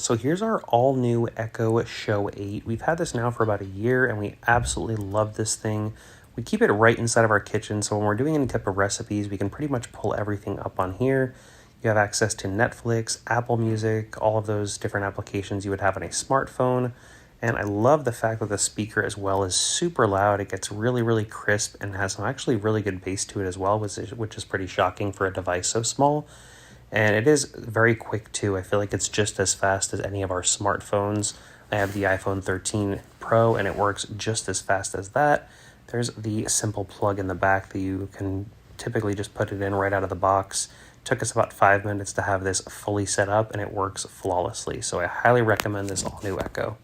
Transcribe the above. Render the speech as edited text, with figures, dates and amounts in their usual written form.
So here's our all new Echo Show 8. We've had this now for about a year and we absolutely love this thing. We keep it right inside of our kitchen, so when we're doing any type of recipes, we can pretty much pull everything up on here. You have access to Netflix, Apple Music, all of those different applications you would have on a smartphone. And I love the fact that the speaker as well is super loud. It gets really, really crisp and has some actually really good bass to it as well, which is pretty shocking for a device so small. And it is very quick too. I feel like it's just as fast as any of our smartphones. I have the iPhone 13 Pro and it works just as fast as that. There's the simple plug in the back that you can typically just put it in right out of the box. It took us about 5 minutes to have this fully set up and it works flawlessly. So I highly recommend this all new Echo.